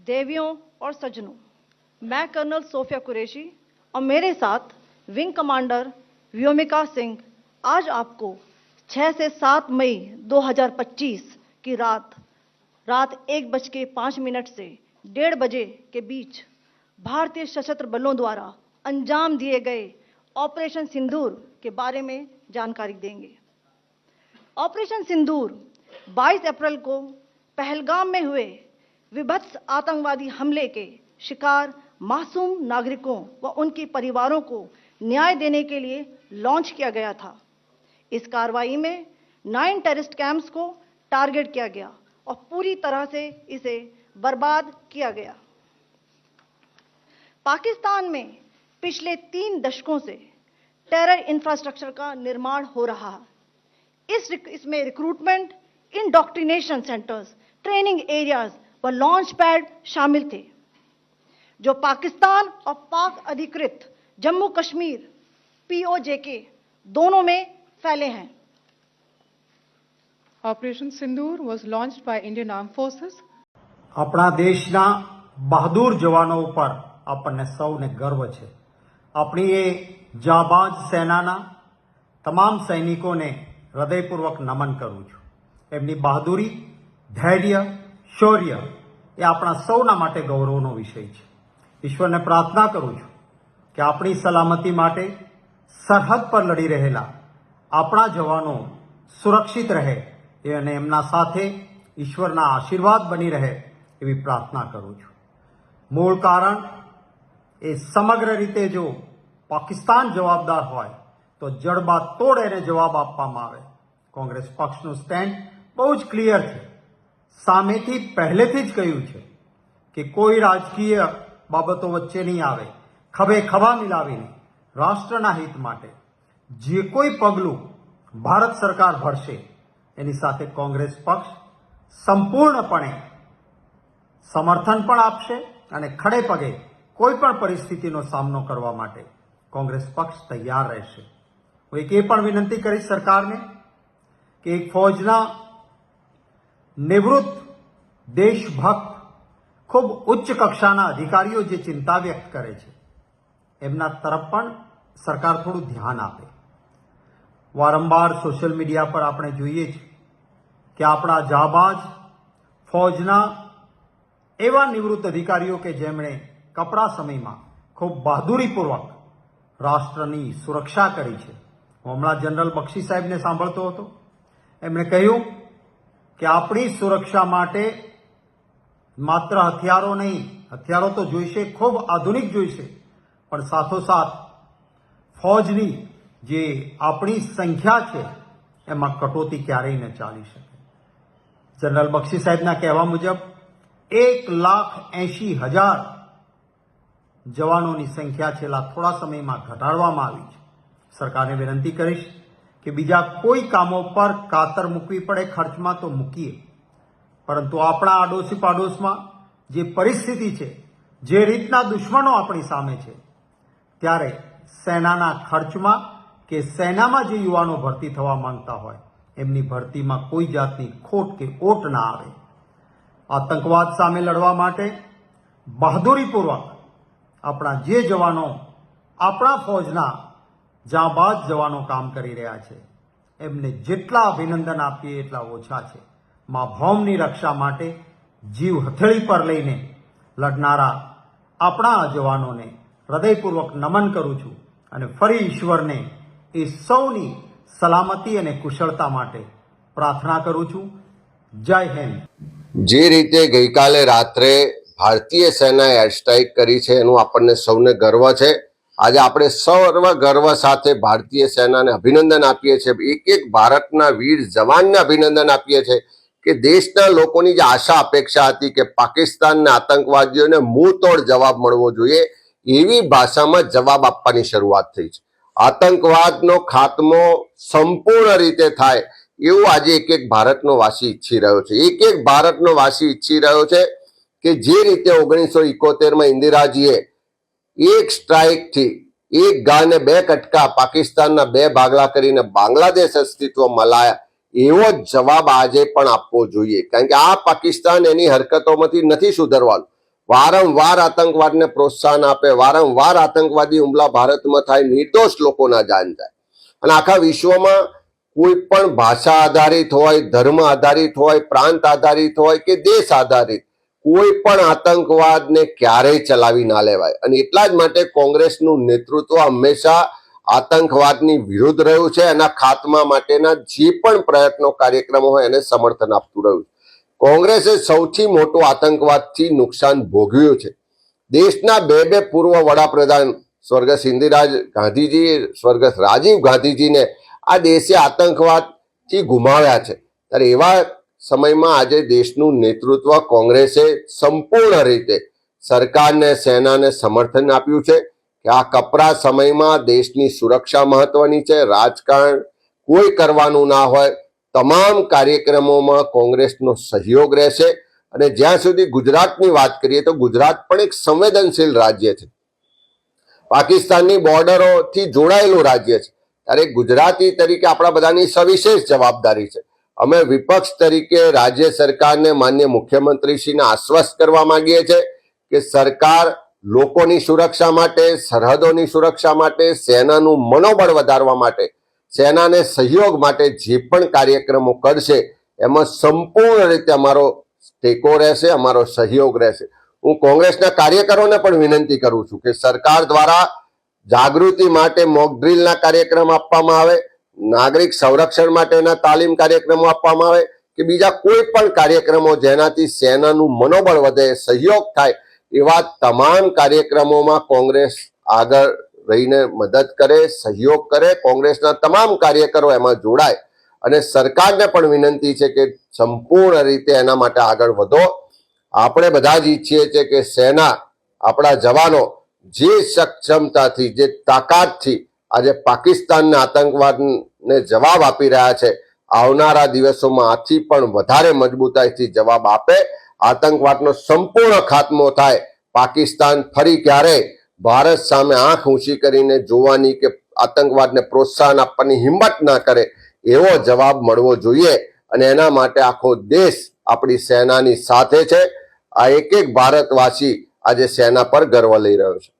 देवियों और सज्जनों, मैं कर्नल सोफिया कुरैशी और मेरे साथ विंग कमांडर व्योमिका सिंह आज आपको 6 से 7 मई 2025 की रात 1:05 से 1:30 बजे के बीच भारतीय सशस्त्र बलों द्वारा अंजाम दिए गए ऑपरेशन सिंदूर के बारे में जानकारी देंगे। ऑपरेशन सिंदूर 22 अप्रैल को पहलगाम में हुए विभत्स आतंकवादी हमले के शिकार मासूम नागरिकों व उनके परिवारों को न्याय देने के लिए लॉन्च किया गया था। इस कार्रवाई में 9 टेररिस्ट कैंप्स को टारगेट किया गया और पूरी तरह से इसे बर्बाद किया गया। पाकिस्तान में पिछले 3 दशकों से टेरर इंफ्रास्ट्रक्चर का निर्माण हो रहा है। इसमें recruitment, indoctrination centres, training areas व लॉन्च पैड शामिल थे, जो पाकिस्तान और पाक अधिकृत जम्मू कश्मीर POJK दोनों में फैले हैं। Operation Sindoor was launched by Indian Armed Forces. આપણા દેશના બહાદુર જવાનો ઉપર આપણને સૌને ગર્વ છે। આપણી એ જાબાજ સેનાના તમામ સૈનિકોને હૃદયપૂર્વક નમન કરું છું। એમની બહાદુરી, ધૈર્ય, શૌર્ય એ આપણા સૌના માટે ગૌરવનો વિષય છે। ઈશ્વરને પ્રાર્થના કરું છું કે આપણી સલામતી માટે સરહદ પર લડી રહેલા આપણા જવાનો સુરક્ષિત રહે અને એમના સાથે ઈશ્વરના આશીર્વાદ બની રહે એવી પ્રાર્થના કરું છું। મૂળ કારણ એ સમગ્ર રીતે જો પાકિસ્તાન જવાબદાર હોય તો જડબાતોડ એને જવાબ આપવામાં આવે। કોંગ્રેસ પક્ષનું સ્ટેન્ડ બહુ જ ક્લિયર છે। સામેથી પહેલેથી જ કહ્યું છે કે કોઈ રાજકીય બાબતો વચ્ચે નહીં આવે। ખભે ખભા મિલાવીને રાષ્ટ્રના હિત માટે જે કોઈ પગલું ભારત સરકાર ભરશે એની સાથે કોંગ્રેસ પક્ષ સંપૂર્ણપણે સમર્થન પણ આપશે અને ખડે પગે કોઈ પણ પરિસ્થિતિનો સામનો કરવા માટે કોંગ્રેસ પક્ષ તૈયાર રહેશે। હું એક એ પણ વિનંતી કરીશ સરકારને કે એક ફૌજના નિવૃત્ત દેશભક્ત ખૂબ ઉચ્ચ કક્ષાના અધિકારીઓ જે ચિંતા વ્યક્ત કરે છે એમના તરફ પણ સરકાર થોડું ધ્યાન આપે। વારંવાર સોશિયલ મીડિયા પર આપણે જોઈએ છીએ કે આપણા જાબાજ ફૌજના એવા નિવૃત્ત અધિકારીઓ કે જેમણે કપરા સમયમાં ખૂબ બહાદુરીપૂર્વક રાષ્ટ્રની સુરક્ષા કરી છે। હું હમણાં જનરલ બક્ષી સાહેબને સાંભળતો હતો, એમણે કહ્યું કે આપણી સુરક્ષા માટે માત્ર હથિયારો નહીં, હથિયારો તો જોઈશે, ખૂબ આધુનિક જોઈશે, પણ સાથોસાથ ફૌજની જે આપણી સંખ્યા છે એમાં કટોતી ક્યારેય ન ચાલી શકે। જનરલ બક્ષી સાહેબના કહેવા મુજબ 1,80,000 જવાનોની સંખ્યા છેલ્લા થોડા સમયમાં ઘટાડવામાં આવી છે। સરકારને વિનંતી કરીશ કે બીજા કોઈ કામો પર કાતર મૂકવી પડે ખર્ચમાં તો મૂકીએ, પરંતુ આપણા આડોશી પાડોશમાં જે પરિસ્થિતિ છે, જે રીતના દુશ્મનો આપણી સામે છે, ત્યારે સેનાના ખર્ચમાં કે સેનામાં જે યુવાનો ભરતી થવા માંગતા હોય એમની ભરતીમાં કોઈ જાતની ખોટ કે ઓટ ના આવે। આતંકવાદ સામે લડવા માટે બહાદુરીપૂર્વક આપણા જે જવાનો, આપણા ફૌજના જાબાજ જવાનો કામ કરી રહ્યા છે એમને જેટલા અભિનંદન આપીએ એટલા ઓછા છે। મા ભૌમની રક્ષા માટે જીવ હથેળી પર લઈને લડનારા આપણા જવાનોને હૃદયપૂર્વક નમન કરું છું અને ફરી ઈશ્વરને એ સૌની સલામતી અને કુશળતા માટે પ્રાર્થના કરું છું। જય હિન્દ। જે રીતે ગઈકાલે રાત્રે ભારતીય સેનાએ એર સ્ટ્રાઇક કરી છે એનું આપણને સૌને ગર્વ છે। આજે આપણે સર્વ ગર્વ સાથે ભારતીય સેનાને અભિનંદન આપીએ છીએ। એક એક ભારતના વીર જવાનને અભિનંદન આપીએ છીએ કે દેશના લોકોની જે આશા અપેક્ષા હતી કે પાકિસ્તાનના આતંકવાદીઓને મુંહ તોડ જવાબ મળવો જોઈએ એવી ભાષામાં જવાબ આપવાની શરૂઆત થઈ છે। આતંકવાદનો ખાત્મો સંપૂર્ણ રીતે થાય એવું આજે એક એક ભારતનો વાસી ઈચ્છી રહ્યો છે। એક એક ભારતનો વાસી ઈચ્છી રહ્યો છે કે જે રીતે 1971માં ઇન્દિરાજીએ એક સ્ટ્રાઇકથી એક ગાને 2 કટકા પાકિસ્તાનના 2 ભાગલા કરીને બાંગ્લાદેશ અસ્તિત્વમાં લાયા એવો જવાબ આજે પણ આપવો જોઈએ, કારણ કે આ પાકિસ્તાન એની હરકતોમાંથી નથી સુધરવાનું। વારંવાર આતંકવાદને પ્રોત્સાહન આપે, વારંવાર આતંકવાદી હુમલા ભારતમાં થાય, નિર્દોષ લોકોના જાન જાય, અને આખા વિશ્વમાં કોઈ પણ ભાષા આધારિત હોય, ધર્મ આધારિત હોય, પ્રાંત આધારિત હોય કે દેશ આધારિત કોઈ પણ આતંકવાદને ક્યારેય ચલાવી ના લેવાય. અને એટલા જ માટે કોંગ્રેસનું નેતૃત્વ હંમેશા આતંકવાદની વિરુદ્ધ રહ્યું છે. એના ખાત્મા માટેના જે પણ પ્રયત્નો, કાર્યક્રમો હોય એને સમર્થન આપતું રહ્યું છે. કોંગ્રેસે સૌથી મોટું આતંકવાદથી નુકસાન ભોગવ્યું છે. દેશના બે પૂર્વ વડાપ્રધાન સ્વર્ગસ્થ ઇન્દિરા ગાંધીજી, સ્વર્ગસ્થ રાજીવ ગાંધીજીને આ દેશે આતંકવાદથી ગુમાવ્યા છે. ત્યારે એવા સમયમાં આજે દેશનું નેતૃત્વ કોંગ્રેસે સંપૂર્ણ રીતે સરકારને, સેનાને સમર્થન આપ્યું છે કે આ કપરા સમયમાં દેશની સુરક્ષા મહત્વની છે, રાજકારણ કોઈ કરવાનું ના હોય, તમામ કાર્યક્રમોમાં કોંગ્રેસનો સહયોગ રહેશે. અને જ્યાં સુધી ગુજરાતની વાત કરીએ તો ગુજરાત પણ એક સંવેદનશીલ રાજ્ય છે, પાકિસ્તાનની બોર્ડરોથી જોડાયેલું રાજ્ય છે. ત્યારે ગુજરાતી તરીકે આપણા બધાની સવિશેષ જવાબદારી છે. અમે વિપક્ષ તરીકે રાજ્ય સરકારને, માન્ય મુખ્યમંત્રીશ્રીને આશ્વસ્ત કરવા માંગીએ છીએ કે સરકાર લોકોની સુરક્ષા માટે, સરહદોની સુરક્ષા માટે, સેનાનું મનોબળ વધારવા માટે, સેનાને સહયોગ માટે જે પણ કાર્યક્રમો કરશે એમાં સંપૂર્ણ રીતે અમારો ટેકો રહેશે, અમારો સહયોગ રહેશે. હું કોંગ્રેસના કાર્યકરોને પણ વિનંતી કરું છું કે સરકાર દ્વારા જાગૃતિ માટે મોક ડ્રીલના કાર્યક્રમ આપવામાં આવે, નાગરિક સંરક્ષણ માટેના તાલીમ કાર્યક્રમો આપવામાં આવે કે બીજા કોઈ પણ કાર્યક્રમો જેનાથી સેનાનું મનોબળ વધે, સહયોગ થાય, એવા તમામ કાર્યક્રમોમાં કોંગ્રેસ આગળ રહીને મદદ કરે, સહયોગ કરે. કોંગ્રેસના તમામ કાર્યકરો એમાં જોડાય અને સરકારને પણ વિનંતી છે કે સંપૂર્ણ રીતે એના માટે આગળ વધો. આપણે બધા જ ઈચ્છીએ છીએ કે સેના, આપણા જવાનો જે સક્ષમતાથી, જે તાકાતથી આજે પાકિસ્તાનના આતંકવાદને જવાબ આપી રહ્યા છે, આવનારા દિવસોમાં આથી પણ વધારે મજબૂતાઈથી જવાબ આપે, આતંકવાદનો સંપૂર્ણ ખાત્મો થાય, પાકિસ્તાન ફરી ક્યારેય ભારત સામે આંખ ઊંચી કરીને જોવાની કે આતંકવાદને પ્રોત્સાહન આપવાની હિંમત ના કરે, એવો જવાબ મળવો જોઈએ. અને એના માટે આખો દેશ આપણી સેનાની સાથે છે. આ એક ભારતવાસી આજે સેના પર ગર્વ લઈ રહ્યો છે.